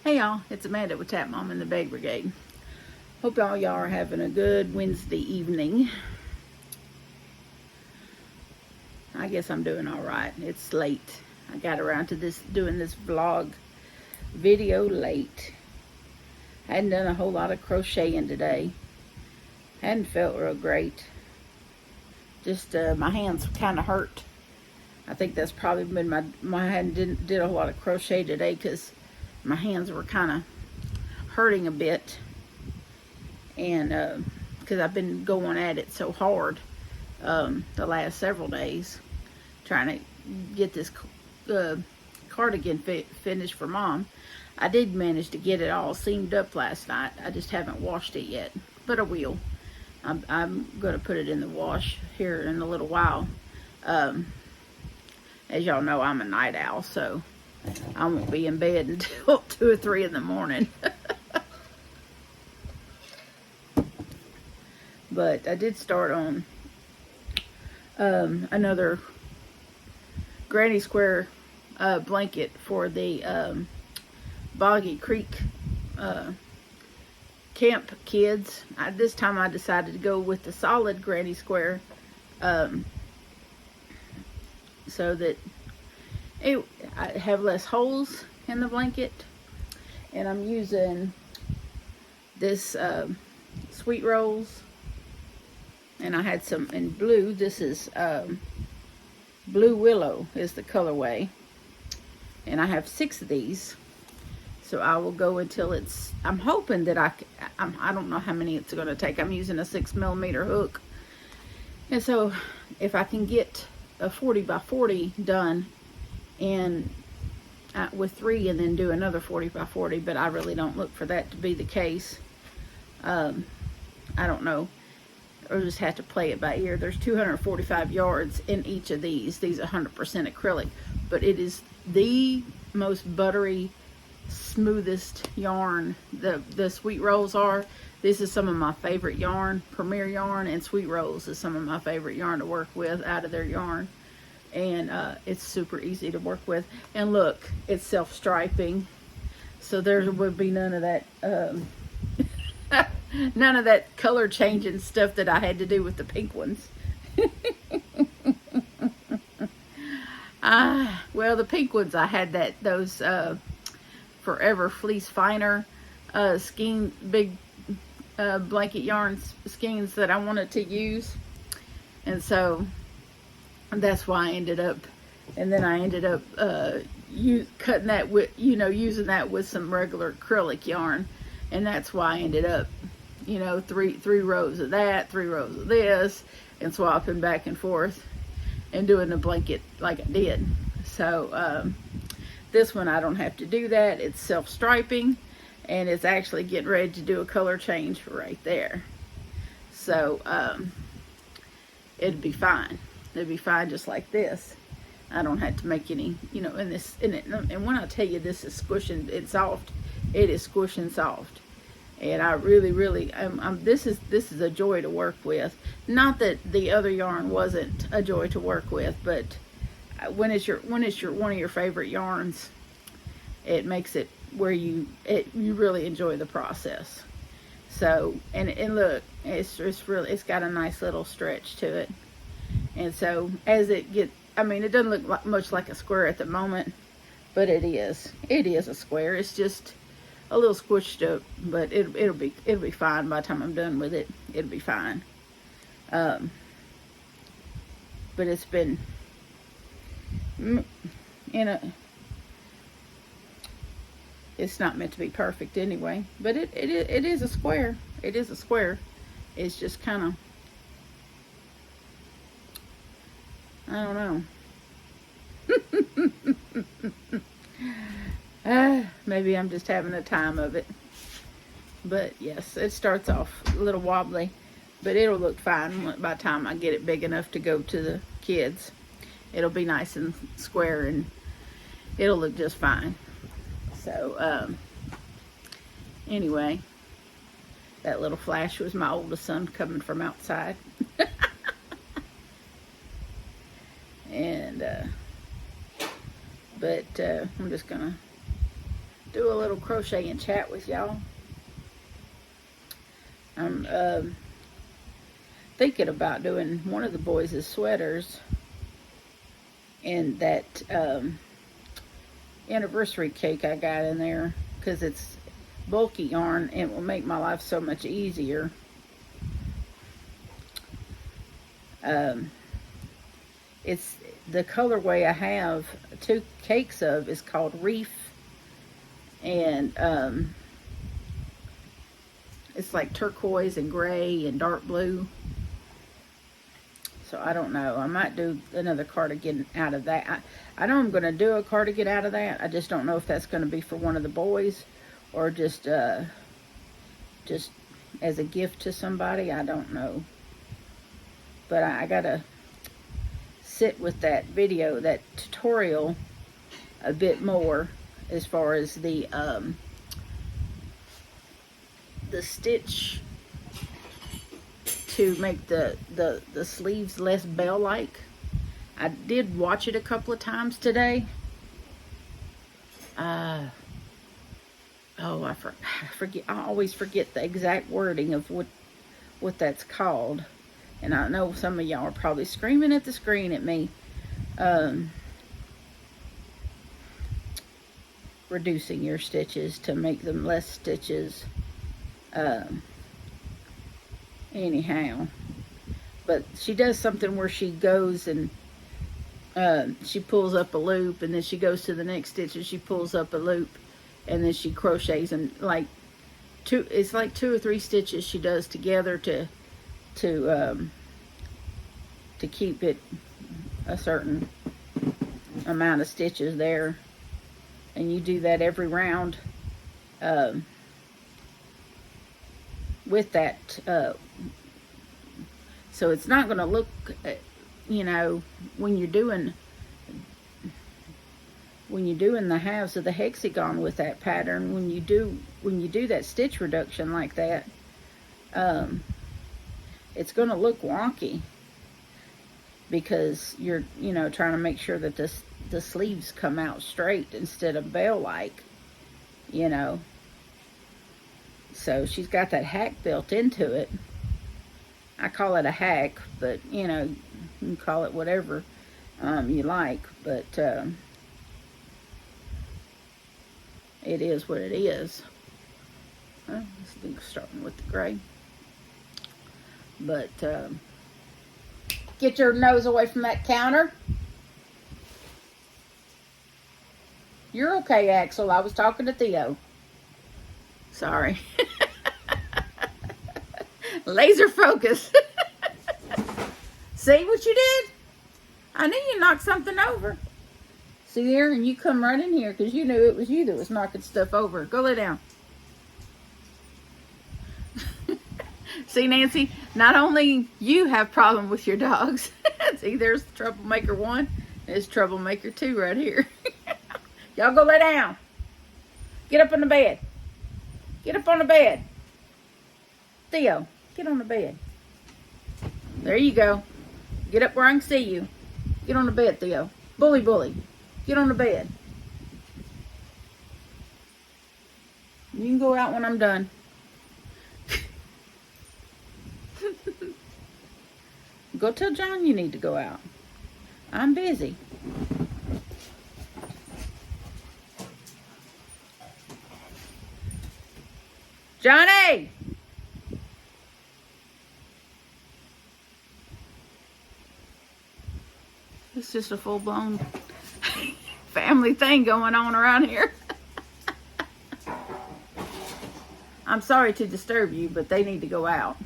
Hey y'all, it's Amanda with Tap Mom and the Bag Brigade. Hope all y'all are having a good Wednesday evening. I guess I'm doing all right. It's late. I got around to doing this vlog video late. I hadn't done a whole lot of crocheting today. Hadn't felt real great. Just my hands kind of hurt. I think that's probably been my hand did a whole lot of crochet today because my hands were kind of hurting a bit, and because I've been going at it so hard the last several days trying to get this cardigan finished for Mom. I did manage to get it all seamed up last night. I just haven't washed it yet, but I will. I'm going to put it in the wash here in a little while. As y'all know, I'm a night owl, so I won't be in bed until 2 or 3 in the morning. But I did start on another Granny Square blanket for the Boggy Creek camp kids. This time I decided to go with the solid Granny Square so that I have less holes in the blanket. And I'm using this Sweet Rolls, and I had some in blue. This is Blue Willow is the colorway, and I have 6 of these, so I will go until it's, I'm hoping that I don't know how many it's going to take. I'm using a 6mm hook, and so if I can get a 40 by 40 done and with 3 and then do another 40 by 40, but I really don't look for that to be the case. I don't know, or just have to play it by ear. There's 245 yards in each of these. These are 100% acrylic, but it is the most buttery, smoothest yarn. The Sweet Rolls are. This is some of my favorite yarn. Premier Yarn and Sweet Rolls is some of my favorite yarn to work with out of their yarn. And it's super easy to work with. And look, it's self-striping, so there would be none of that none of that color changing stuff that I had to do with the pink ones. Well, the pink ones, I had those Forever Fleece Finer skein, big blanket yarn skeins that I wanted to use, and so that's why I ended up, and then I ended up cutting that with, using that with some regular acrylic yarn, and that's why I ended up, three rows of that, 3 rows of this, and swapping back and forth and doing the blanket like I did. So this one I don't have to do that. It's self-striping, and it's actually getting ready to do a color change right there. So it'd be fine. It'd be fine just like this. I don't have to make any, in it. And when I tell you this is squishing and soft, it is squishing soft. And I really, this is a joy to work with. Not that the other yarn wasn't a joy to work with, but when it's one of your favorite yarns, it makes it where you really enjoy the process. So, and look, it's got a nice little stretch to it. And so as it gets, it doesn't look much like a square at the moment, but it is a square. It's just a little squished up, but it'll be fine by the time I'm done with it. It'll be fine. But it's been, it's not meant to be perfect anyway, but it is a square. It is a square. It's just kind of, I don't know. Maybe I'm just having the time of it. But yes, it starts off a little wobbly, but it'll look fine by the time I get it big enough to go to the kids. It'll be nice and square, and it'll look just fine. So anyway, that little flash was my oldest son coming from outside. And but I'm just gonna do a little crochet and chat with y'all. I'm thinking about doing one of the boys' sweaters and that anniversary cake I got in there, because it's bulky yarn and it will make my life so much easier. It's the colorway I have 2 cakes of is called Reef, and it's like turquoise and gray and dark blue. So I don't know. I might do another cardigan out of that. I know I'm going to do a cardigan out of that. I just don't know if that's going to be for one of the boys or just as a gift to somebody. I don't know. But I got to sit with that video, that tutorial, a bit more as far as the stitch to make the sleeves less bell-like. I did watch it a couple of times today. I forget. I always forget the exact wording of what that's called. And I know some of y'all are probably screaming at the screen at me. Reducing your stitches to make them less stitches. Anyhow, but she does something where she goes and she pulls up a loop, and then she goes to the next stitch and she pulls up a loop, and then she crochets, and it's like 2 or 3 stitches she does together to keep it a certain amount of stitches there, and you do that every round with that. So it's not going to look, you know, when you're doing the halves of the hexagon with that pattern, when you do that stitch reduction like that, it's going to look wonky, because you're, you know, trying to make sure that the sleeves come out straight instead of bell-like, you know. So she's got that hack built into it. I call it a hack, but, you know, you can call it whatever you like, but it is what it is. Well, this thing's starting with the gray. But get your nose away from that counter. You're okay, Axel. I was talking to Theo. Sorry. Laser focus. See what you did? I knew you knocked something over. See there? And you come right in here because you knew it was you that was knocking stuff over. Go lay down. See, Nancy, not only you have problem with your dogs. See, there's troublemaker 1. There's troublemaker 2 right here. Y'all go lay down. Get up on the bed. Get up on the bed. Theo, get on the bed. There you go. Get up where I can see you. Get on the bed, Theo. Bully, bully. Get on the bed. You can go out when I'm done. Go tell John you need to go out. I'm busy. Johnny! It's just a full-blown family thing going on around here. I'm sorry to disturb you, but they need to go out.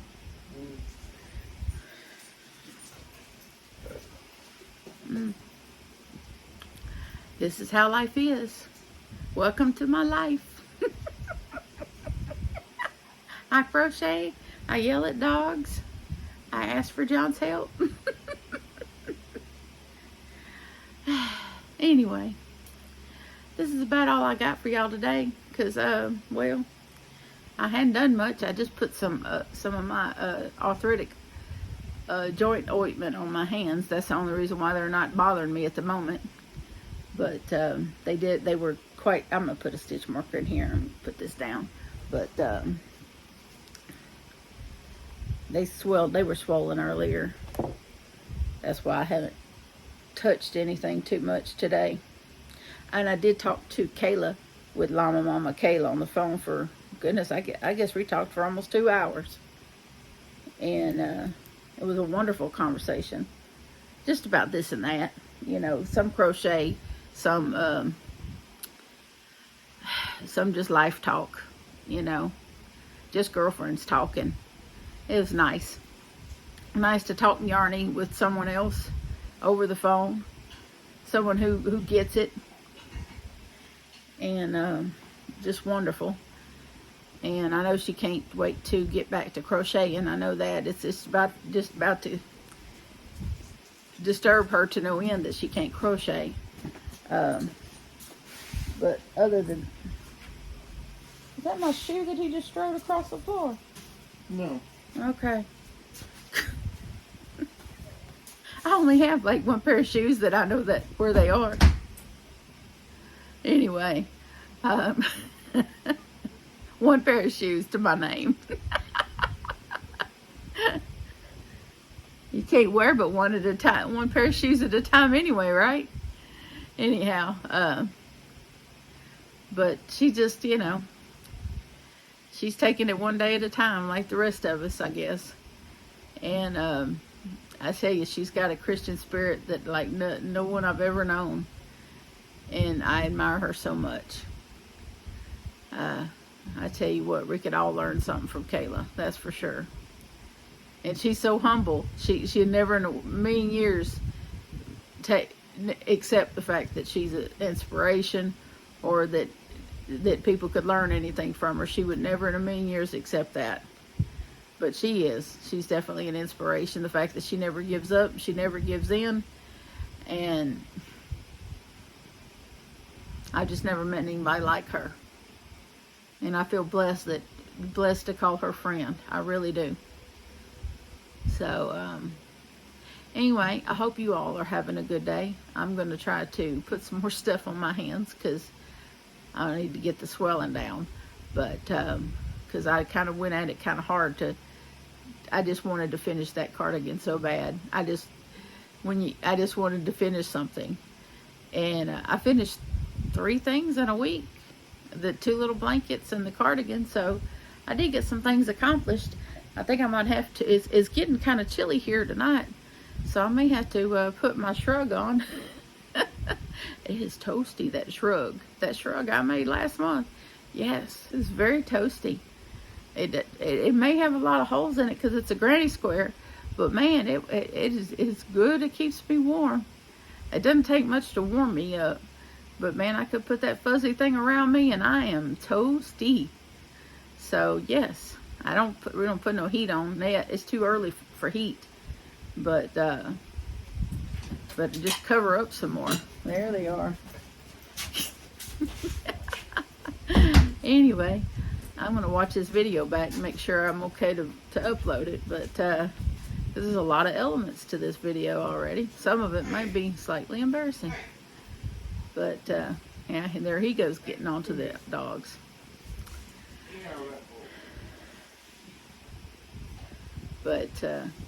This is how life is. Welcome to my life. I crochet. I yell at dogs. I ask for John's help. Anyway, this is about all I got for y'all today. Because, well, I hadn't done much. I just put some of my arthritic joint ointment on my hands. That's the only reason why they're not bothering me at the moment. But they were quite, I'm going to put a stitch marker in here and put this down. But they were swollen earlier. That's why I haven't touched anything too much today. And I did talk to Kayla with Llama Mama Kayla on the phone for, goodness, I guess we talked for almost 2 hours. And it was a wonderful conversation. Just about this and that. You know, some crochet, some just life talk, you know. Just girlfriends talking. It was nice. Nice to talk yarny with someone else over the phone. Someone who gets it. And just wonderful. And I know she can't wait to get back to crocheting. I know that. It's just about to disturb her to no end that she can't crochet. But other than... Is that my shoe that he just strode across the floor? No. Okay. I only have like one pair of shoes that I know that where they are. Anyway, one pair of shoes to my name. You can't wear but one at a time, one pair of shoes at a time anyway, right? Anyhow, but she just, you know, she's taking it one day at a time like the rest of us, I guess. And I tell you, she's got a Christian spirit that like no one I've ever known. And I admire her so much. I tell you what, we could all learn something from Kayla, that's for sure. And she's so humble. She never in a million years accept the fact that she's an inspiration or that people could learn anything from her. She would never in a million years accept that. But she is. She's definitely an inspiration. The fact that she never gives up, she never gives in. And I just never met anybody like her. And I feel blessed to call her friend. I really do. So, anyway, I hope you all are having a good day. I'm going to try to put some more stuff on my hands because I need to get the swelling down. But, because I kind of went at it kind of hard I just wanted to finish that cardigan so bad. I just wanted to finish something. And I finished 3 things in a week. The 2 little blankets and the cardigan. So I did get some things accomplished. I think I might have to, it's getting kind of chilly here tonight. So I may have to put my shrug on. It is toasty, that shrug. That shrug I made last month. Yes, it's very toasty. It may have a lot of holes in it because it's a granny square. But man, it's good. It keeps me warm. It doesn't take much to warm me up. But man, I could put that fuzzy thing around me and I am toasty. So yes, we don't put no heat on. It's too early for heat. But just cover up some more. There they are. Anyway, I'm going to watch this video back and make sure I'm okay to upload it. But there's a lot of elements to this video already. Some of it might be slightly embarrassing. But, yeah, and there he goes getting onto the dogs. But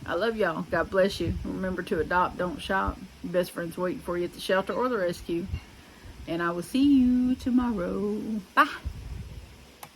I love y'all. God bless you. Remember to adopt, don't shop. Your best friend's waiting for you at the shelter or the rescue. And I will see you tomorrow. Bye.